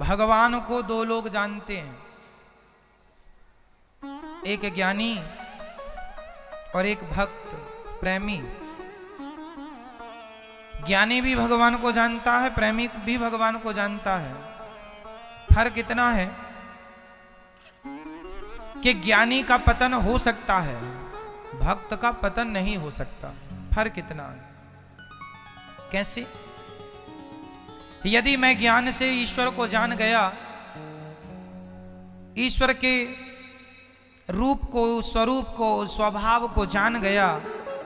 भगवान को दो लोग जानते हैं, एक ज्ञानी और एक भक्त प्रेमी। ज्ञानी भी भगवान को जानता है, प्रेमी भी भगवान को जानता है। फर्क इतना है कि ज्ञानी का पतन हो सकता है, भक्त का पतन नहीं हो सकता। फर्क इतना है। कैसे? यदि मैं ज्ञान से ईश्वर को जान गया, ईश्वर के रूप को, स्वरूप को, स्वभाव को जान गया,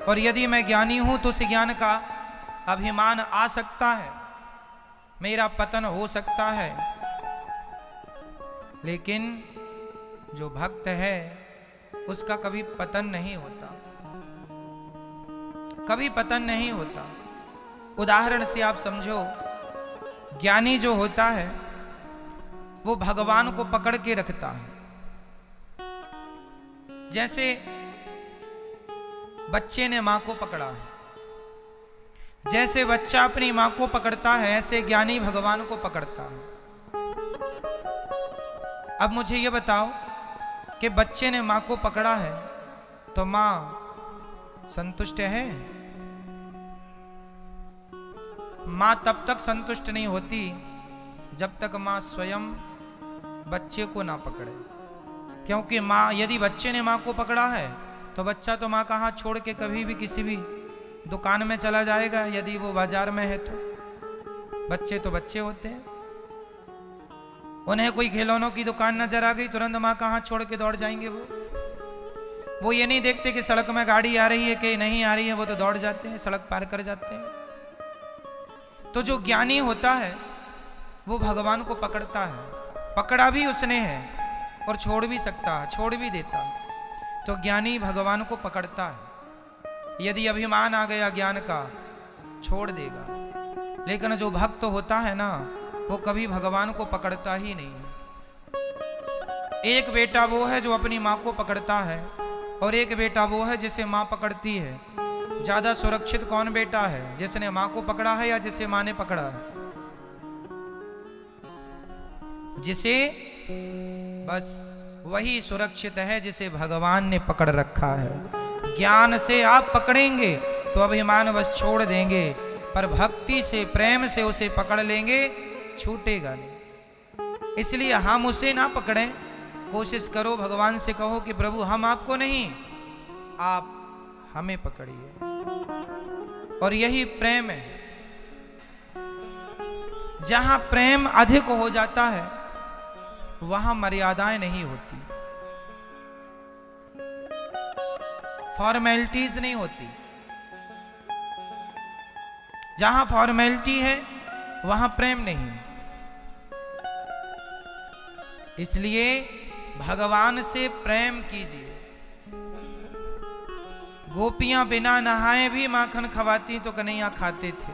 और यदि मैं ज्ञानी हूं तो उस ज्ञान का अभिमान आ सकता है, मेरा पतन हो सकता है। लेकिन जो भक्त है उसका कभी पतन नहीं होता, कभी पतन नहीं होता। उदाहरण से आप समझो, ज्ञानी जो होता है वो भगवान को पकड़ के रखता है। जैसे बच्चे ने मां को पकड़ा है, जैसे बच्चा अपनी मां को पकड़ता है, ऐसे ज्ञानी भगवान को पकड़ता है। अब मुझे यह बताओ कि बच्चे ने मां को पकड़ा है तो मां संतुष्ट है? मां तब तक संतुष्ट नहीं होती जब तक मां स्वयं बच्चे को ना पकड़े। क्योंकि मां, यदि बच्चे ने मां को पकड़ा है तो बच्चा तो मां का हाथ छोड़ के कभी भी किसी भी दुकान में चला जाएगा, यदि वो बाजार में है तो। बच्चे तो बच्चे होते हैं, उन्हें कोई खिलौनों की दुकान नजर आ गई, तुरंत मां का हाथ छोड़ के दौड़ जाएंगे। वो ये नहीं देखते कि सड़क में गाड़ी आ रही है कि नहीं आ रही है, वो तो दौड़ जाते हैं, सड़क पार कर जाते हैं। तो जो ज्ञानी होता है वो भगवान को पकड़ता है, पकड़ा भी उसने है और छोड़ भी सकता है, छोड़ भी देता है। तो ज्ञानी भगवान को पकड़ता है। यदि अभिमान आ गया ज्ञान का, छोड़ देगा। लेकिन जो भक्त होता है ना, वो कभी भगवान को पकड़ता ही नहीं है। एक बेटा वो है जो अपनी मां को पकड़ता है, और एक बेटा वो है जिसे मां पकड़ती है। ज्यादा सुरक्षित कौन बेटा है, जिसने मां को पकड़ा है या जिसे मां ने पकड़ा है? जिसे, बस वही सुरक्षित है जिसे भगवान ने पकड़ रखा है। ज्ञान से आप पकड़ेंगे तो अभिमान बस छोड़ देंगे, पर भक्ति से, प्रेम से उसे पकड़ लेंगे, छूटेगा नहीं। इसलिए हम उसे ना पकड़ें, कोशिश करो, भगवान से कहो कि प्रभु हम आपको नहीं, आप हमें पकड़िए। और यही प्रेम है। जहां प्रेम अधिक हो जाता है वहां मर्यादाएं नहीं होती, फॉर्मेलिटीज नहीं होती। जहां फॉर्मेलिटी है वहां प्रेम नहीं। इसलिए भगवान से प्रेम कीजिए। गोपियां बिना नहाए भी माखन खवाती तो कन्हैया खाते थे,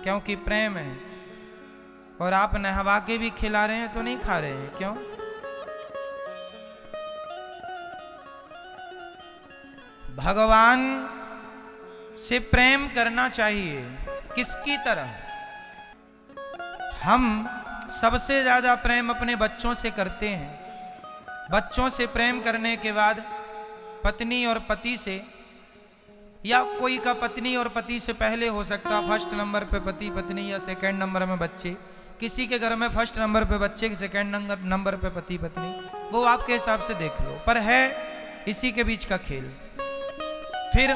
क्योंकि प्रेम है। और आप नहवा के भी खिला रहे हैं तो नहीं खा रहे हैं, क्यों? भगवान से प्रेम करना चाहिए। किसकी तरह? हम सबसे ज्यादा प्रेम अपने बच्चों से करते हैं। बच्चों से प्रेम करने के बाद पत्नी और पति से, या कोई का पत्नी और पति से पहले हो सकता, फर्स्ट नंबर पे पति पत्नी या सेकंड नंबर में बच्चे। किसी के घर में फर्स्ट नंबर पे बच्चे, सेकंड नंबर पे पति पत्नी, वो आपके हिसाब से देख लो, पर है इसी के बीच का खेल। फिर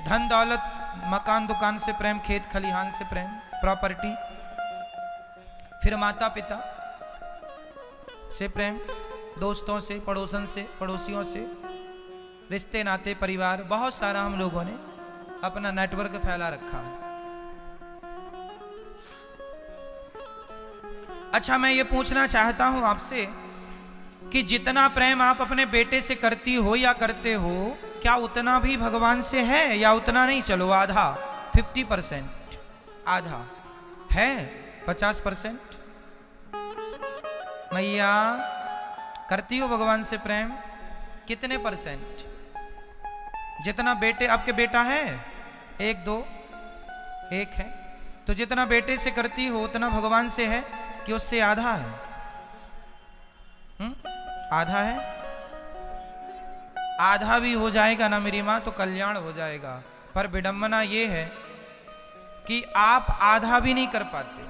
धन दौलत, मकान दुकान से प्रेम, खेत खलिहान से प्रेम, प्रॉपर्टी। फिर माता पिता से प्रेम, दोस्तों से, पड़ोसन से, पड़ोसियों से, रिश्ते नाते, परिवार, बहुत सारा हम लोगों ने अपना नेटवर्क फैला रखा है। अच्छा, मैं ये पूछना चाहता हूं आपसे कि जितना प्रेम आप अपने बेटे से करती हो या करते हो, क्या उतना भी भगवान से है या उतना नहीं? चलो आधा, 50%, आधा है, 50%। मैया करती हो भगवान से प्रेम? कितने परसेंट? जितना बेटे, आपके बेटा है 1 2 1 है, तो जितना बेटे से करती हो उतना भगवान से है कि उससे आधा है? आधा है? आधा भी हो जाएगा ना मेरी माँ तो कल्याण हो जाएगा। पर विडंबना ये है कि आप आधा भी नहीं कर पाते।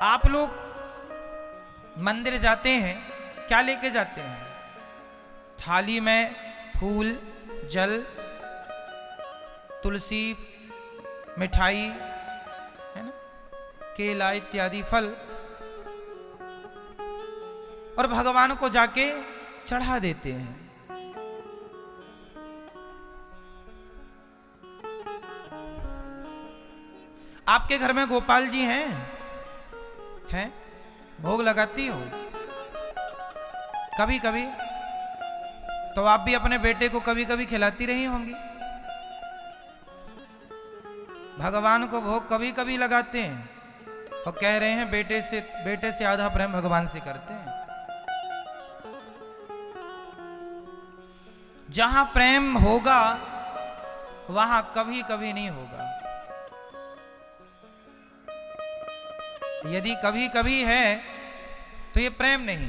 आप लोग मंदिर जाते हैं, क्या लेके जाते हैं? थाली में फूल, जल, तुलसी, मिठाई, है ना, केला इत्यादि फल, और भगवान को जाके चढ़ा देते हैं। आपके घर में गोपाल जी हैं? भोग लगाती हो कभी कभी? तो आप भी अपने बेटे को कभी कभी खिलाती रही होंगी। भगवान को भोग कभी कभी लगाते हैं और कह रहे हैं बेटे से आधा प्रेम भगवान से करते हैं। जहां प्रेम होगा वहां कभी कभी नहीं होगा। यदि कभी कभी है तो ये प्रेम नहीं।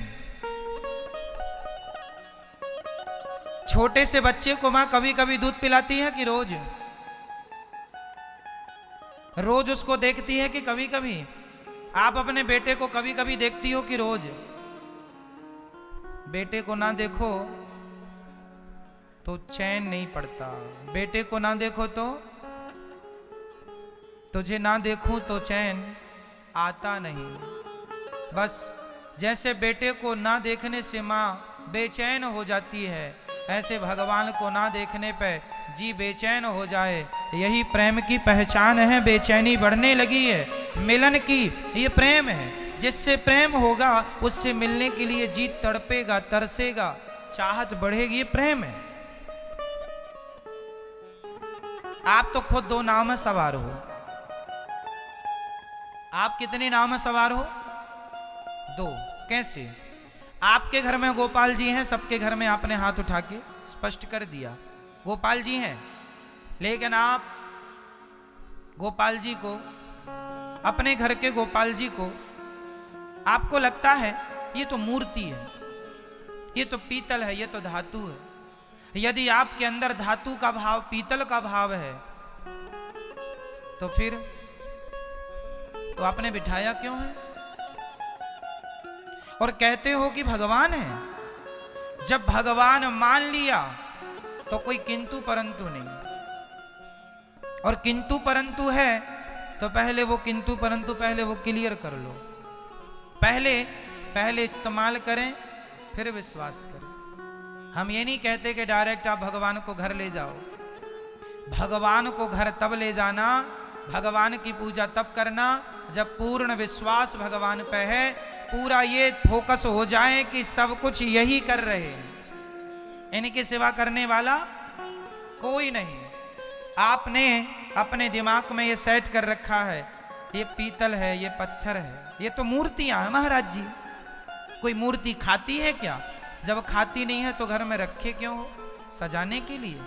छोटे से बच्चे को मां कभी कभी दूध पिलाती है कि रोज? रोज उसको देखती है कि कभी कभी? आप अपने बेटे को कभी कभी देखती हो कि रोज? बेटे को ना देखो तो चैन नहीं पड़ता। बेटे को ना देखो तो तुझे ना देखूं तो चैन आता नहीं। बस जैसे बेटे को ना देखने से माँ बेचैन हो जाती है, ऐसे भगवान को ना देखने पे जी बेचैन हो जाए। यही प्रेम की पहचान है। बेचैनी बढ़ने लगी है मिलन की, ये प्रेम है। जिससे प्रेम होगा उससे मिलने के लिए जी तड़पेगा, तरसेगा, चाहत बढ़ेगी, ये प्रेम है। आप तो खुद 2 नाव में सवार हो। आप कितनी नाव में सवार हो? 2। कैसे? आपके घर में गोपाल जी हैं, सबके घर में आपने हाथ उठा के स्पष्ट कर दिया गोपाल जी हैं, लेकिन आप गोपाल जी को, अपने घर के गोपाल जी को, आपको लगता है ये तो मूर्ति है, ये तो पीतल है, ये तो धातु है। यदि आपके अंदर धातु का भाव, पीतल का भाव है तो फिर तो आपने बिठाया क्यों है? और कहते हो कि भगवान है। जब भगवान मान लिया तो कोई किंतु परंतु नहीं। और किंतु परंतु है तो पहले वो किंतु परंतु पहले वो क्लियर कर लो। पहले इस्तेमाल करें फिर विश्वास करें। हम ये नहीं कहते कि डायरेक्ट आप भगवान को घर ले जाओ। भगवान को घर तब ले जाना, भगवान की पूजा तब करना जब पूर्ण विश्वास भगवान पे है, पूरा ये फोकस हो जाए कि सब कुछ यही कर रहे हैं, इनकी सेवा करने वाला कोई नहीं। आपने अपने दिमाग में ये सेट कर रखा है, ये पीतल है, ये पत्थर है, ये तो मूर्तियां हैं महाराज जी। कोई मूर्ति खाती है क्या? जब खाती नहीं है तो घर में रखे क्यों हो? सजाने के लिए,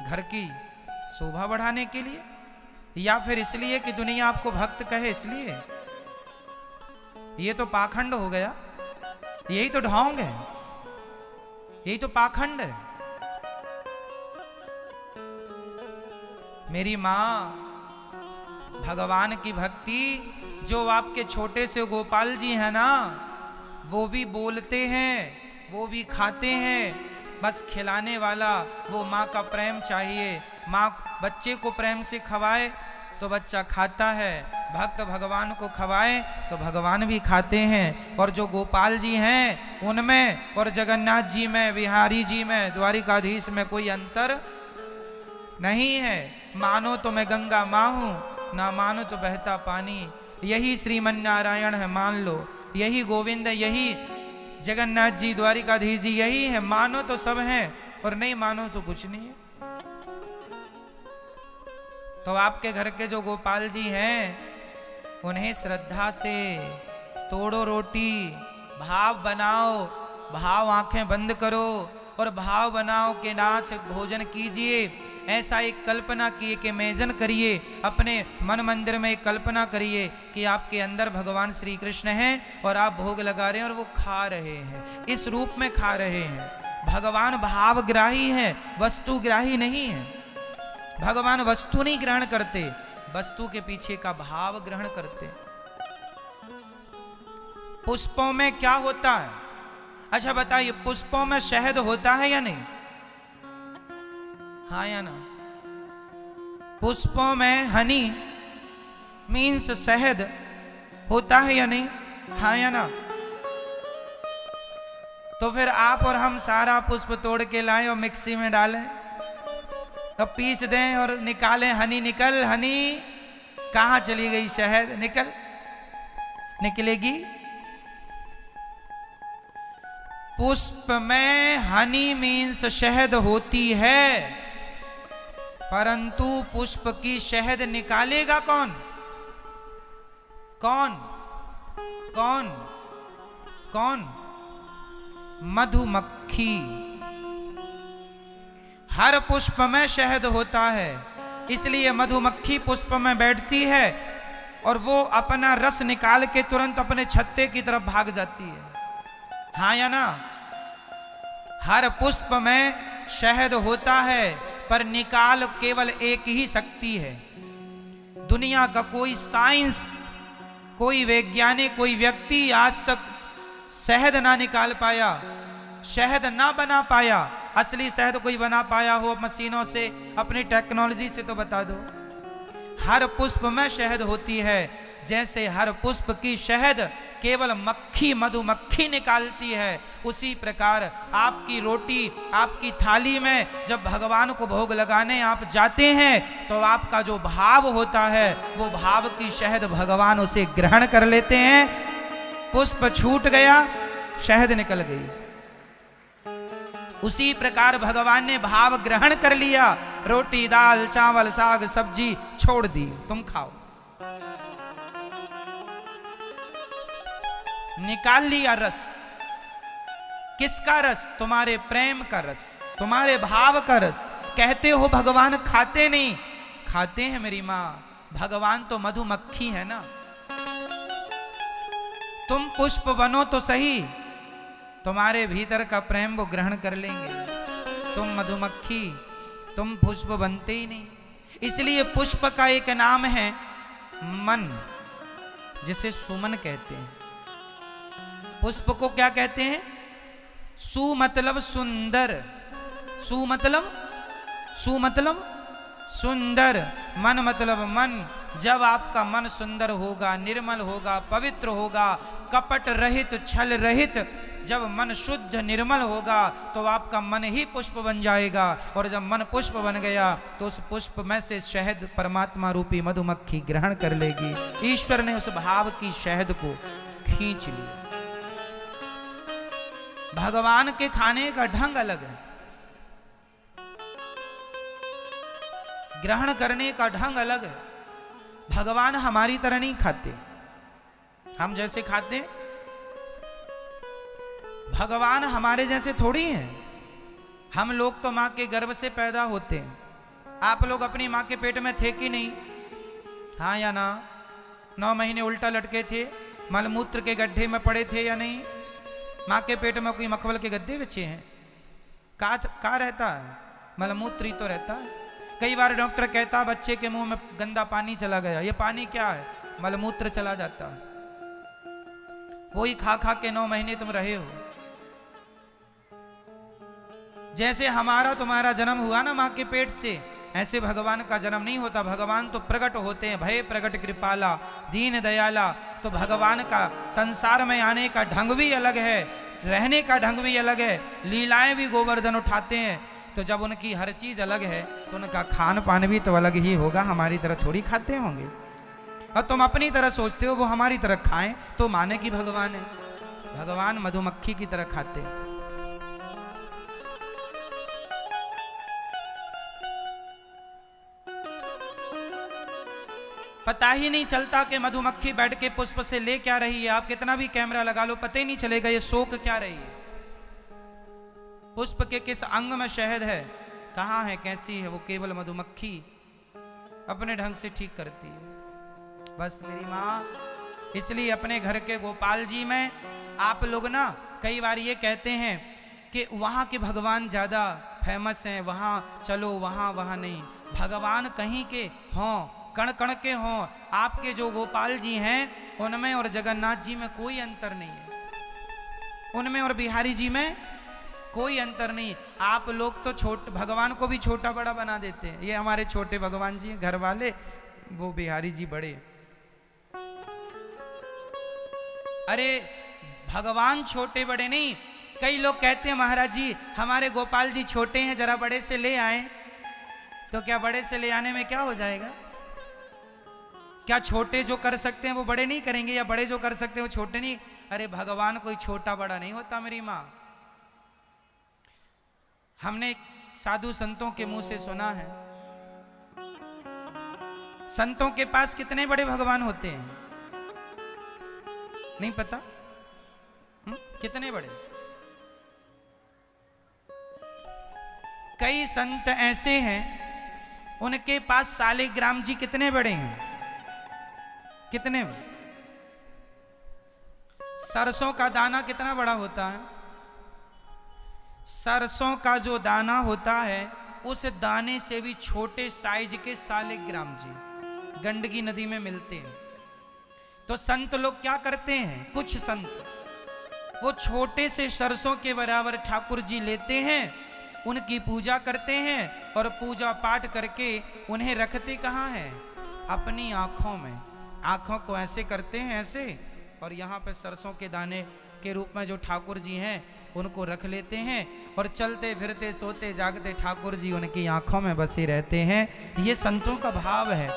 घर की शोभा बढ़ाने के लिए, या फिर इसलिए कि दुनिया आपको भक्त कहे इसलिए? ये तो पाखंड हो गया, यही तो ढोंग है, यही तो पाखंड है। मेरी मां, भगवान की भक्ति, जो आपके छोटे से गोपाल जी हैं ना, वो भी बोलते हैं, वो भी खाते हैं, बस खिलाने वाला वो माँ का प्रेम चाहिए। माँ बच्चे को प्रेम से खवाए तो बच्चा खाता है, भक्त भगवान को खवाए तो भगवान भी खाते हैं। और जो गोपाल जी हैं उनमें और जगन्नाथ जी में, बिहारी जी में, द्वारिकाधीश में कोई अंतर नहीं है। मानो तो मैं गंगा माँ हूँ, ना मानो तो बहता पानी। यही श्रीमन नारायण है, मान लो। यही गोविंद, यही जगन्नाथ जी, द्वारिकाधीश जी, यही है। मानो तो सब हैं और नहीं मानो तो कुछ नहीं है। तो आपके घर के जो गोपाल जी हैं उन्हें श्रद्धा से तोड़ो रोटी, भाव बनाओ, भाव आंखें बंद करो और भाव बनाओ कि नाथ भोजन कीजिए। ऐसा एक कल्पना किए कि इमेजिन करिए, अपने मन मंदिर में एक कल्पना करिए कि आपके अंदर भगवान श्री कृष्ण हैं और आप भोग लगा रहे हैं और वो खा रहे हैं, इस रूप में खा रहे हैं। भगवान भावग्राही है, वस्तुग्राही नहीं है। भगवान वस्तु नहीं ग्रहण करते, वस्तु के पीछे का भाव ग्रहण करते। पुष्पों में क्या होता है? अच्छा बताइए, पुष्पों में शहद होता है या नहीं? हाँ या ना? पुष्पों में हनी मीन्स शहद होता है या नहीं? हाँ या ना? तो फिर आप और हम सारा पुष्प तोड़ के लाएं और मिक्सी में डालें, अब पीस दें और निकालें, हनी निकल, हनी कहाँ चली गई? शहद निकलेगी? पुष्प में हनी मीन्स शहद होती है, परंतु पुष्प की शहद निकालेगा कौन? कौन कौन कौन? मधुमक्खी। हर पुष्प में शहद होता है, इसलिए मधुमक्खी पुष्प में बैठती है और वो अपना रस निकाल के तुरंत अपने छत्ते की तरफ भाग जाती है। हाँ या ना? हर पुष्प में शहद होता है, पर निकाल केवल एक ही शक्ति है। दुनिया का कोई साइंस, कोई वैज्ञानिक, कोई व्यक्ति आज तक शहद ना निकाल पाया, शहद ना बना पाया। असली शहद कोई बना पाया हो मशीनों से, अपनी टेक्नोलॉजी से, तो बता दो। हर पुष्प में शहद होती है, जैसे हर पुष्प की शहद केवल मक्खी, मधुमक्खी निकालती है, उसी प्रकार आपकी रोटी, आपकी थाली में जब भगवान को भोग लगाने आप जाते हैं तो आपका जो भाव होता है, वो भाव की शहद भगवान उसे ग्रहण कर लेते हैं। पुष्प छूट गया, शहद निकल गई। उसी प्रकार भगवान ने भाव ग्रहण कर लिया, रोटी, दाल, चावल, साग, सब्जी छोड़ दी, तुम खाओ। निकाल लिया रस। किसका रस? तुम्हारे प्रेम का रस, तुम्हारे भाव का रस। कहते हो भगवान खाते नहीं, खाते हैं मेरी मां। भगवान तो मधुमक्खी है ना। तुम पुष्प बनो तो सही, तुम्हारे भीतर का प्रेम वो ग्रहण कर लेंगे। तुम मधुमक्खी, तुम पुष्प बनते ही नहीं। इसलिए पुष्प का एक नाम है मन, जिसे सुमन कहते हैं। पुष्प को क्या कहते हैं? सु मतलब सुंदर, सु मतलब सुंदर, मन मतलब मन। जब आपका मन सुंदर होगा, निर्मल होगा, पवित्र होगा, कपट रहित, छल रहित, जब मन शुद्ध निर्मल होगा तो आपका मन ही पुष्प बन जाएगा। और जब मन पुष्प बन गया तो उस पुष्प में से शहद परमात्मा रूपी मधुमक्खी ग्रहण कर लेगी। ईश्वर ने उस भाव की शहद को खींच लिया। भगवान के खाने का ढंग अलग है, ग्रहण करने का ढंग अलग है। भगवान हमारी तरह नहीं खाते, हम जैसे खाते भगवान हमारे जैसे थोड़ी हैं। हम लोग तो मां के गर्भ से पैदा होते हैं। आप लोग अपनी मां के पेट में थे कि नहीं? हाँ या ना? 9 महीने उल्टा लटके थे, मलमूत्र के गड्ढे में पड़े थे या नहीं? माँ के पेट में कोई मखमल के गद्दे बिछे हैं? का रहता है? मलमूत्र ही तो रहता है। कई बार डॉक्टर कहता बच्चे के मुंह में गंदा पानी चला गया, ये पानी क्या है? मलमूत्र चला जाता है। वही खा खा के 9 महीने तुम रहे हो। जैसे हमारा तुम्हारा जन्म हुआ ना माँ के पेट से, ऐसे भगवान का जन्म नहीं होता। भगवान तो प्रकट होते हैं, भय प्रकट कृपाला, दीन दयाला। तो भगवान का संसार में आने का ढंग भी अलग है, रहने का ढंग भी अलग है, लीलाएं भी गोवर्धन उठाते हैं। तो जब उनकी हर चीज अलग है तो उनका खान पान भी तो अलग ही होगा, हमारी तरह थोड़ी खाते होंगे। और तुम अपनी तरह सोचते हो वो हमारी तरह खाएं तो माने कि भगवान है। भगवान मधुमक्खी की तरह खाते हैं। पता ही नहीं चलता कि मधुमक्खी बैठ के पुष्प से ले क्या रही है। आप कितना भी कैमरा लगा लो, पता ही नहीं चलेगा ये सोख क्या रही है। पुष्प के किस अंग में शहद है कहाँ है, कैसी है, वो केवल मधुमक्खी अपने ढंग से ठीक करती है। बस मेरी माँ, इसलिए अपने घर के गोपाल जी में आप लोग ना कई बार ये कहते हैं कि वहाँ के भगवान ज़्यादा फेमस हैं, वहाँ चलो, वहाँ नहीं। भगवान कहीं के हों, कण कण के हों, आपके जो गोपाल जी हैं उनमें और जगन्नाथ जी में कोई अंतर नहीं है, उनमें और बिहारी जी में कोई अंतर नहीं। आप लोग तो भगवान को भी छोटा बड़ा बना देते हैं। ये हमारे छोटे भगवान जी हैं घर वाले, वो बिहारी जी बड़े। अरे भगवान छोटे बड़े नहीं, कई लोग कहते हैं महाराज जी हमारे गोपाल जी छोटे हैं, जरा बड़े से ले आए। तो क्या बड़े से ले आने में क्या हो जाएगा? क्या छोटे जो कर सकते हैं वो बड़े नहीं करेंगे, या बड़े जो कर सकते हैं वो छोटे नहीं? अरे भगवान कोई छोटा बड़ा नहीं होता मेरी माँ। हमने साधु संतों के मुंह से सुना है, संतों के पास कितने बड़े भगवान होते हैं, नहीं पता? कितने बड़े? कई संत ऐसे हैं उनके पास सालिग्राम जी कितने बड़े हैं, कितने बड़े? सरसों का दाना कितना बड़ा होता है? सरसों का जो दाना होता है उस दाने से भी छोटे साइज के सालिग्राम जी गंडकी नदी में मिलते हैं। तो संत लोग क्या करते हैं, कुछ संत वो छोटे से सरसों के बराबर ठाकुर जी लेते हैं, उनकी पूजा करते हैं और पूजा पाठ करके उन्हें रखते कहाँ हैं? अपनी आंखों में। आंखों को ऐसे करते हैं, ऐसे, और यहाँ पे सरसों के दाने के रूप में जो ठाकुर जी हैं उनको रख लेते हैं और चलते फिरते सोते जागते ठाकुर जी उनकी आंखों में बसे रहते हैं। ये संतों का भाव है।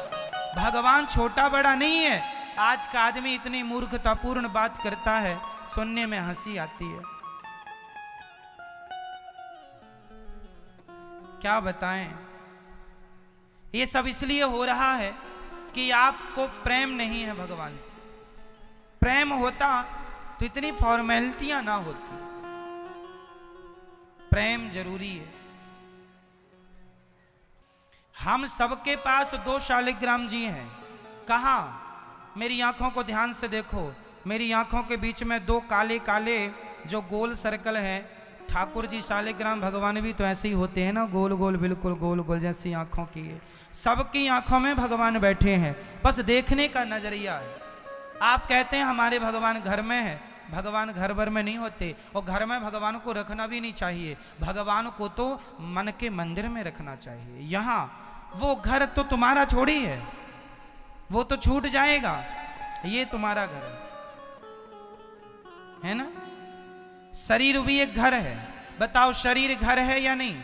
भगवान छोटा बड़ा नहीं है। आज का आदमी इतनी मूर्खतापूर्ण बात करता है, सुनने में हंसी आती है। क्या बताएं? ये सब इसलिए हो रहा है कि आपको प्रेम नहीं है भगवान से। प्रेम होता तो इतनी फॉर्मेलिटियां ना होती। प्रेम जरूरी है। हम सबके पास 2 शालिग्राम जी हैं। कहां? मेरी आंखों को ध्यान से देखो, मेरी आंखों के बीच में 2 काले काले जो गोल सर्कल हैं। ठाकुर जी शालिग्राम भगवान भी तो ऐसे ही होते हैं ना, गोल गोल, बिल्कुल गोल गोल जैसी आंखों की है। सबकी आंखों में भगवान बैठे हैं, बस देखने का नजरिया है। आप कहते हैं हमारे भगवान घर में है, भगवान घर भर में नहीं होते, और घर में भगवान को रखना भी नहीं चाहिए। भगवान को तो मन के मंदिर में रखना चाहिए। यहाँ वो घर तो तुम्हारा छोड़ी है, वो तो छूट जाएगा। ये तुम्हारा घर है ना? शरीर भी एक घर है। बताओ शरीर घर है या नहीं?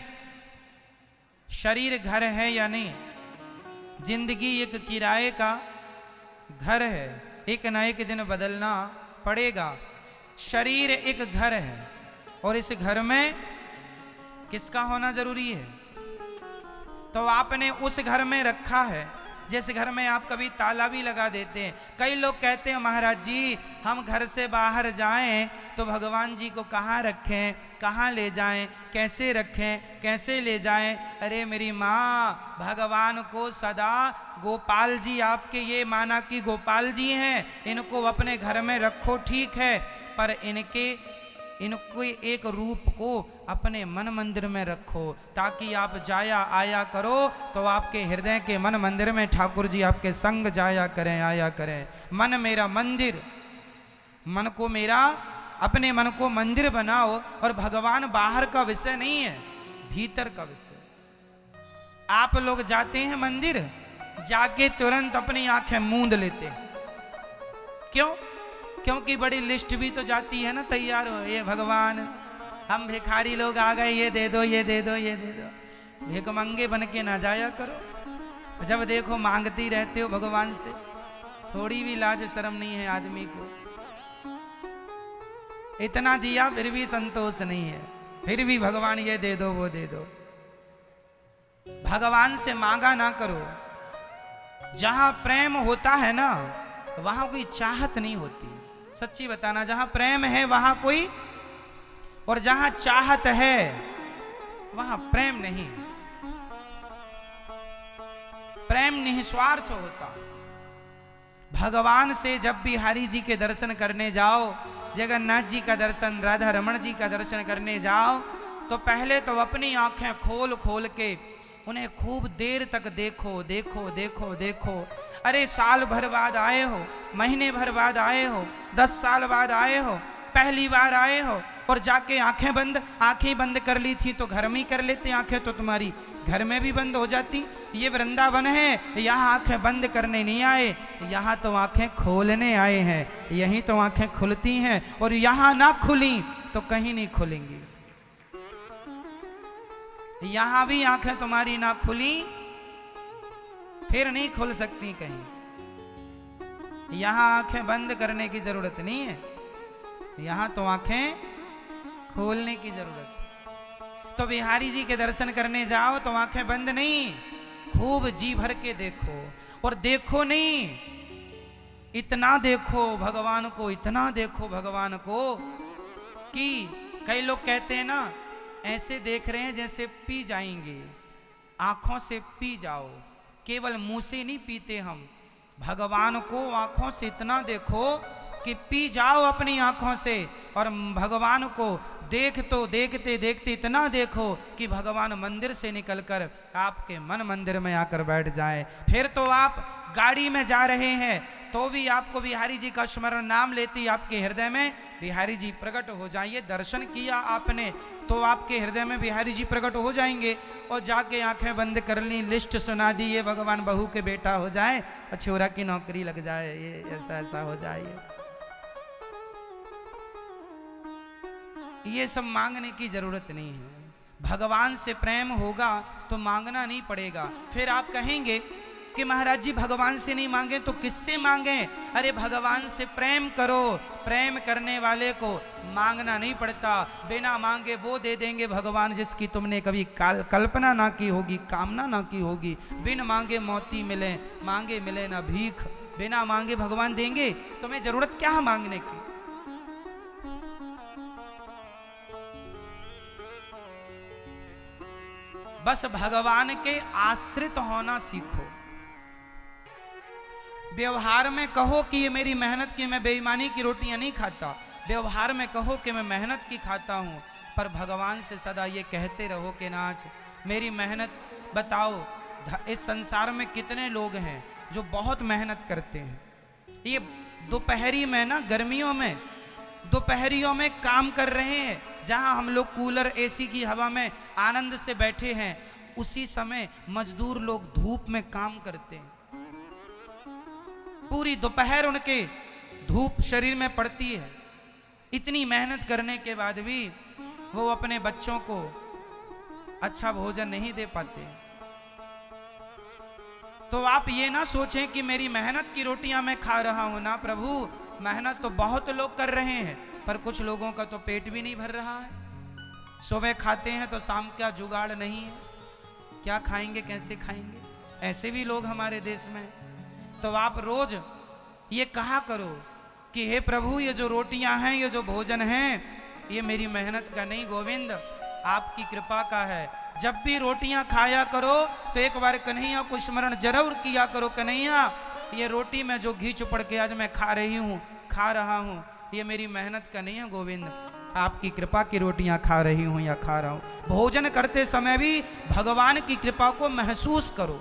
शरीर घर है या नहीं? जिंदगी एक किराए का घर है, एक ना एक दिन बदलना पड़ेगा। शरीर एक घर है और इस घर में किसका होना जरूरी है? तो आपने उस घर में रखा है जिस घर में आप कभी ताला भी लगा देते हैं। कई लोग कहते हैं महाराज जी हम घर से बाहर जाएं तो भगवान जी को कहाँ रखें, कहाँ ले जाएं, कैसे रखें, कैसे ले जाएं? अरे मेरी माँ, भगवान को सदा गोपाल जी, आपके ये माना कि गोपाल जी हैं, इनको अपने घर में रखो ठीक है, पर इनको एक रूप को अपने मन मंदिर में रखो, ताकि आप जाया आया करो तो आपके हृदय के मन मंदिर में ठाकुर जी आपके संग जाया करें, आया करें। मन मेरा मंदिर, मन को मेरा, अपने मन को मंदिर बनाओ। और भगवान बाहर का विषय नहीं है, भीतर का विषय। आप लोग जाते हैं मंदिर, जाके तुरंत अपनी आंखें मूंद लेते हैं। क्यों? क्योंकि बड़ी लिस्ट भी तो जाती है ना तैयार हो, ये भगवान हम भिखारी लोग आ गए, ये दे दो, ये दे दो, ये दे दो। भिखमंगे बन के ना जाया करो। जब देखो मांगती रहते हो भगवान से, थोड़ी भी लाज शर्म नहीं है आदमी को। इतना दिया फिर भी संतोष नहीं है, फिर भी भगवान ये दे दो, वो दे दो। भगवान से मांगा ना करो। जहां प्रेम होता है ना वहां कोई चाहत नहीं होती। सच्ची बताना, जहां प्रेम है वहां कोई, और जहां चाहत है वहां प्रेम नहीं। प्रेम निस्वार्थ होता। भगवान से जब बिहारी जी के दर्शन करने जाओ, जगन्नाथ जी का दर्शन, राधा रमण जी का दर्शन करने जाओ, तो पहले तो अपनी आंखें खोल खोल के उन्हें खूब देर तक देखो देखो देखो देखो। अरे साल भर बाद आए हो, महीने भर बाद आए हो, 10 साल बाद आए हो, पहली बार आए हो और जाके आंखें बंद कर ली थी तो घर में ही कर लेते, आंखें तो तुम्हारी घर में भी बंद हो जाती। ये वृंदावन है, यहाँ आंखें बंद करने नहीं आए, यहाँ तो आंखें खोलने आए हैं। यहीं तो आंखें खुलती हैं और यहाँ ना खुली तो कहीं नहीं खुलेंगी। यहाँ भी आंखें तुम्हारी ना खुली फिर नहीं खुल सकती कहीं। यहाँ आंखें बंद करने की जरूरत नहीं है, यहाँ तो आंखें खोलने की जरूरत है। तो बिहारी जी के दर्शन करने जाओ तो आंखें बंद नहीं, खूब जी भर के देखो। और देखो नहीं, इतना देखो भगवान को, इतना देखो भगवान को कि कई लोग कहते हैं ना, ऐसे देख रहे हैं जैसे पी जाएंगे। आंखों से पी जाओ, केवल मुंह से नहीं पीते हम। भगवान को आंखों से इतना देखो कि पी जाओ अपनी आंखों से। और भगवान को देखते देखते इतना देखो कि भगवान मंदिर से निकलकर आपके मन मंदिर में आकर बैठ जाए। फिर तो आप गाड़ी में जा रहे हैं तो भी आपको बिहारी जी का स्मरण, नाम लेती आपके हृदय में बिहारी जी प्रकट हो जाइए। दर्शन किया आपने तो आपके हृदय में बिहारी जी प्रकट हो जाएंगे। और जाके आंखें बंद कर ली, लिस्ट सुना दी, ये भगवान बहू के बेटा हो जाए और छोरा की नौकरी लग जाए, ये ऐसा ऐसा हो जाए। ये सब मांगने की जरूरत नहीं है। भगवान से प्रेम होगा तो मांगना नहीं पड़ेगा। फिर आप कहेंगे कि महाराज जी भगवान से नहीं मांगे तो किससे मांगे? अरे भगवान से प्रेम करो, प्रेम करने वाले को मांगना नहीं पड़ता। बिना मांगे वो दे देंगे भगवान जिसकी तुमने कभी कल्पना ना की होगी, कामना ना की होगी। बिन मांगे मोती मिले, मांगे मिले ना भीख। बिना मांगे भगवान देंगे, तुम्हें जरूरत क्या है मांगने की? बस भगवान के आश्रित होना सीखो। व्यवहार में कहो कि ये मेरी मेहनत की, मैं बेईमानी की रोटियां नहीं खाता। व्यवहार में कहो कि मैं मेहनत की खाता हूं, पर भगवान से सदा ये कहते रहो कि नाथ मेरी मेहनत बताओ। इस संसार में कितने लोग हैं जो बहुत मेहनत करते हैं। ये दोपहरी में ना, गर्मियों में दोपहरियों में काम कर रहे हैं, जहां हम लोग कूलर एसी की हवा में आनंद से बैठे हैं, उसी समय मजदूर लोग धूप में काम करते हैं। पूरी दोपहर उनके धूप शरीर में पड़ती है। इतनी मेहनत करने के बाद भी वो अपने बच्चों को अच्छा भोजन नहीं दे पाते। तो आप ये ना सोचें कि मेरी मेहनत की रोटियां मैं खा रहा हूं। ना प्रभु, मेहनत तो बहुत लोग कर रहे हैं, पर कुछ लोगों का तो पेट भी नहीं भर रहा है। सुबह खाते हैं तो शाम का जुगाड़ नहीं है, क्या खाएंगे, कैसे खाएंगे? ऐसे भी लोग हमारे देश में। तो आप रोज ये कहा करो कि हे प्रभु, ये जो रोटियां हैं, ये जो भोजन हैं, ये मेरी मेहनत का नहीं गोविंद, आपकी कृपा का है। जब भी रोटियां खाया करो तो एक बार कन्हैया को स्मरण जरूर किया करो। कन्हैया, ये रोटी में जो घी चुपड़ के आज मैं खा रही हूँ, खा रहा हूँ, ये मेरी मेहनत का नहीं है गोविंद, आपकी कृपा की रोटियां खा रही हूँ या खा रहा हूँ। भोजन करते समय भी भगवान की कृपा को महसूस करो।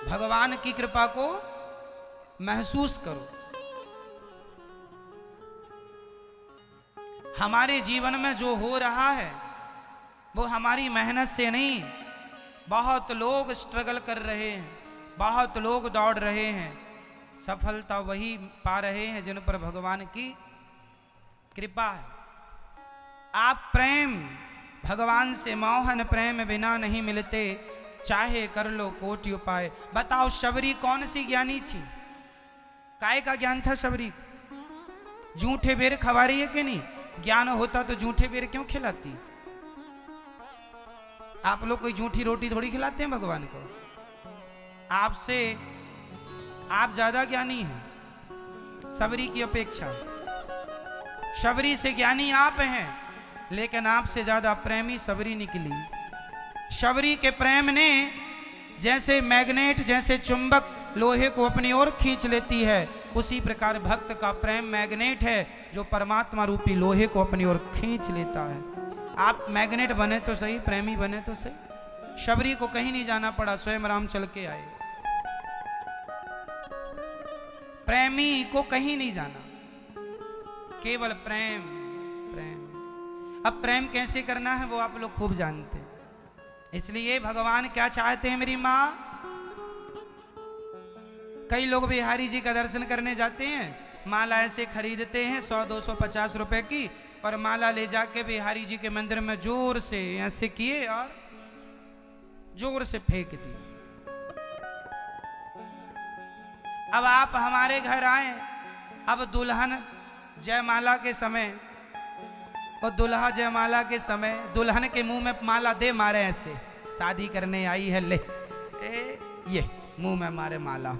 भगवान की कृपा को महसूस करो। हमारे जीवन में जो हो रहा है वो हमारी मेहनत से नहीं। बहुत लोग स्ट्रगल कर रहे हैं, बहुत लोग दौड़ रहे हैं, सफलता वही पा रहे हैं जिन पर भगवान की कृपा है। आप प्रेम भगवान से मोहन प्रेम बिना नहीं मिलते, चाहे कर लो कोटि उपाय। बताओ शबरी कौन सी ज्ञानी थी? काय का ज्ञान था शबरी? जूठे बेर खवा रही है कि नहीं? ज्ञान होता तो जूठे बेर क्यों खिलाती? आप लोग कोई जूठी रोटी थोड़ी खिलाते हैं भगवान को। आपसे आप ज्यादा ज्ञानी हैं शबरी की अपेक्षा। शबरी से ज्ञानी आप हैं, लेकिन आपसे ज्यादा प्रेमी शबरी निकली। शबरी के प्रेम ने जैसे मैग्नेट, जैसे चुंबक लोहे को अपनी ओर खींच लेती है, उसी प्रकार भक्त का प्रेम मैग्नेट है जो परमात्मा रूपी लोहे को अपनी ओर खींच लेता है। आप मैग्नेट बने तो सही, प्रेमी बने तो सही। शबरी को कहीं नहीं जाना पड़ा, स्वयं राम चल के आए। प्रेमी को कहीं नहीं जाना, केवल प्रेम प्रेम। अब प्रेम कैसे करना है वो आप लोग खूब जानते हैं। इसलिए भगवान क्या चाहते हैं मेरी माँ? कई लोग बिहारी जी का दर्शन करने जाते हैं, माला ऐसे खरीदते हैं 100, 250 रुपए की, और माला ले जाके बिहारी जी के मंदिर में जोर से ऐसे किए और जोर से फेंक दी। अब आप हमारे घर आए, अब दुल्हन जयमाला के समय और दुल्हा जयमाला के समय दुल्हन के मुंह में माला दे मारे, ऐसे शादी करने आई है, ले ये मुंह में मारे माला,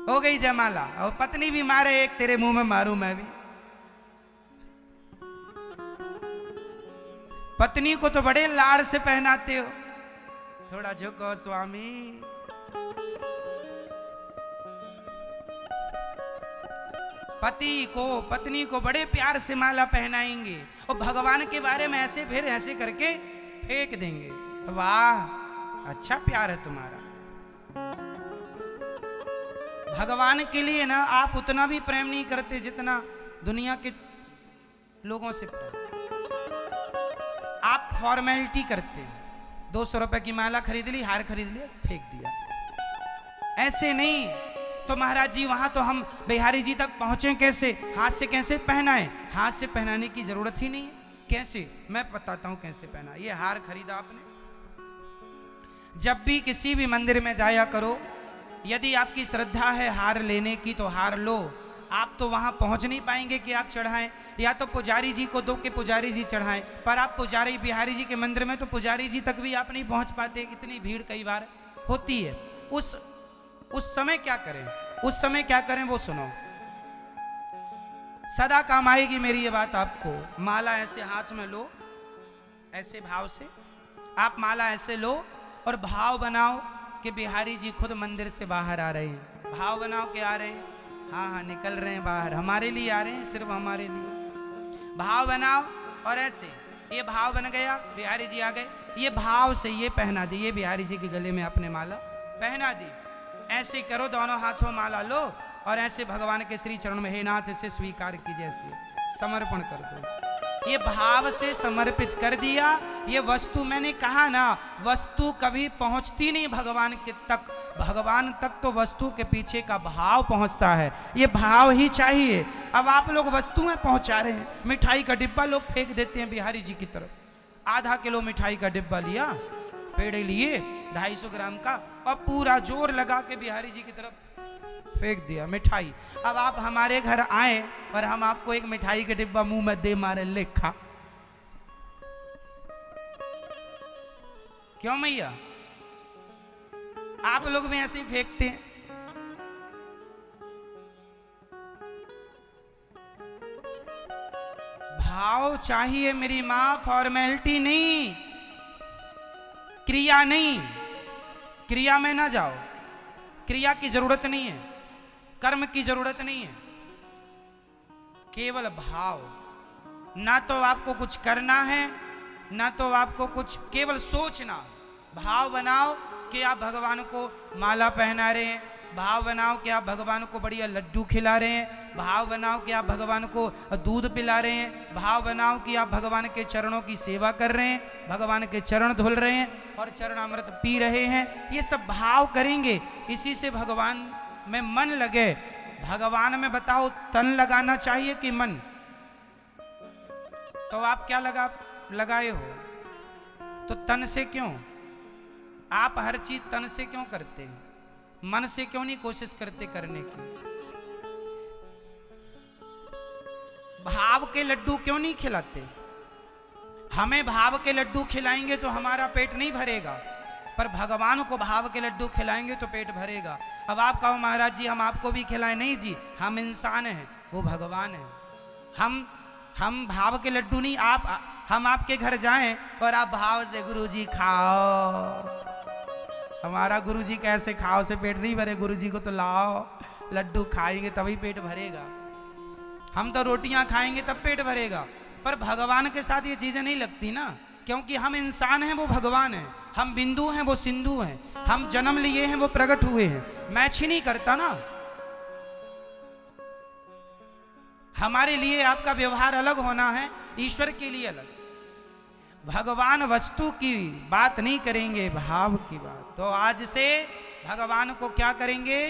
हो गई जयमाला। और पत्नी भी मारे, एक तेरे मुंह में मारूं मैं भी। पत्नी को तो बड़े लाड़ से पहनाते हो, थोड़ा झुको स्वामी। पत्नी को बड़े प्यार से माला पहनाएंगे और भगवान के बारे में ऐसे फिर ऐसे करके फेंक देंगे। वाह, अच्छा प्यार है तुम्हारा। भगवान के लिए ना आप उतना भी प्रेम नहीं करते जितना दुनिया के लोगों से प्रेम। आप फॉर्मेलिटी करते, 200 रुपए की माला खरीद ली, हार खरीद लिया, फेंक दिया। ऐसे नहीं। तो महाराज जी वहां तो हम बिहारी जी तक पहुंचे कैसे? हाथ से कैसे पहनाएं? हाथ से पहनाने की जरूरत ही नहीं है। कैसे? मैं बताता हूं कैसे पहना। ये हार खरीदा आपने, जब भी किसी भी मंदिर में जाया करो, यदि आपकी श्रद्धा है हार लेने की तो हार लो। आप तो वहां पहुंच नहीं पाएंगे कि आप चढ़ाएं, या तो पुजारी जी को दो कि पुजारी जी चढ़ाएं। पर आप पुजारी बिहारी जी के मंदिर में तो पुजारी जी तक भी आप नहीं पहुंच पाते, इतनी भीड़ कई बार होती है। उस समय क्या करें? उस समय क्या करें वो सुनो, सदा काम आएगी मेरी ये बात आपको। माला ऐसे हाथ में लो, ऐसे भाव से आप माला ऐसे लो और भाव बनाओ कि बिहारी जी खुद मंदिर से बाहर आ रहे हैं। भाव बनाओ कि आ रहे हैं, हाँ हाँ निकल रहे हैं बाहर, हमारे लिए आ रहे हैं, सिर्फ हमारे लिए। भाव बनाओ और ऐसे ये भाव बन गया, बिहारी जी आ गए। ये भाव से ये पहना दी, ये बिहारी जी के गले में आपने माला पहना दी। ऐसे करो, दोनों हाथों माला लो और ऐसे भगवान के श्री चरण में, हे नाथ इसे स्वीकार कीजिए, ऐसे समर्पण कर दो। ये भाव से समर्पित कर दिया। ये वस्तु, मैंने कहा ना, वस्तु कभी पहुंचती नहीं भगवान के तक। भगवान तक तो वस्तु के पीछे का भाव पहुंचता है। ये भाव ही चाहिए। अब आप लोग वस्तुएं पहुंचा रहे हैं। मिठाई का डिब्बा लोग फेंक देते हैं बिहारी जी की तरफ। आधा किलो मिठाई का डिब्बा लिया, पेड़े लिए 250 ग्राम का, और पूरा जोर लगा के बिहारी जी की तरफ फेंक दिया मिठाई। अब आप हमारे घर आए और हम आपको एक मिठाई का डिब्बा मुंह में दे मारे, लेखा क्यों मैया? आप लोग भी ऐसे ही फेंकते हैं। भाव चाहिए मेरी मां, फॉर्मेलिटी नहीं, क्रिया नहीं। क्रिया में ना जाओ, क्रिया की जरूरत नहीं है, कर्म की जरूरत नहीं है, केवल भाव। ना तो आपको कुछ करना है, ना तो आपको कुछ, केवल सोचना। भाव बनाओ कि आप भगवान को माला पहना रहे हैं, भाव बनाओ कि आप भगवान को बढ़िया लड्डू खिला रहे हैं, भाव बनाओ कि आप भगवान को दूध पिला रहे हैं, भाव बनाओ कि आप भगवान के चरणों की सेवा कर रहे हैं, भगवान के चरण धुल रहे हैं और चरणामृत पी रहे हैं। ये सब भाव करेंगे, इसी से भगवान में मन लगे। भगवान में बताओ तन लगाना चाहिए कि मन? तो आप क्या लगाए हो? तो तन से क्यों? आप हर चीज तन से क्यों करते हैं? मन से क्यों नहीं कोशिश करते करने की? भाव के लड्डू क्यों नहीं खिलाते? हमें भाव के लड्डू खिलाएंगे तो हमारा पेट नहीं भरेगा, पर भगवान को भाव के लड्डू खिलाएंगे तो पेट भरेगा। अब आप कहो महाराज जी हम आपको भी खिलाएं, नहीं जी, हम इंसान हैं, वो भगवान है। हम भाव के लड्डू नहीं, हम आपके घर जाएं और आप भाव से गुरु जी खाओ, हमारा गुरुजी कैसे खाओ से पेट नहीं भरे, गुरुजी को तो लाओ लड्डू खाएंगे तभी पेट भरेगा, हम तो रोटियां खाएंगे तब पेट भरेगा। पर भगवान के साथ ये चीजें नहीं लगती ना, क्योंकि हम इंसान हैं वो भगवान हैं, हम बिंदु हैं वो सिंधु हैं, हम जन्म लिए हैं वो प्रकट हुए हैं, मैच ही नहीं करता ना। हमारे लिए आपका व्यवहार अलग होना है, ईश्वर के लिए अलग। भगवान वस्तु की बात नहीं करेंगे, भाव की बात। तो आज से भगवान को क्या करेंगे,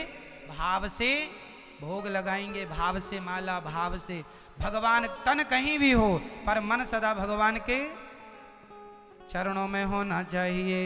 भाव से भोग लगाएंगे, भाव से माला, भाव से। भगवान तन कहीं भी हो पर मन सदा भगवान के चरणों में होना चाहिए।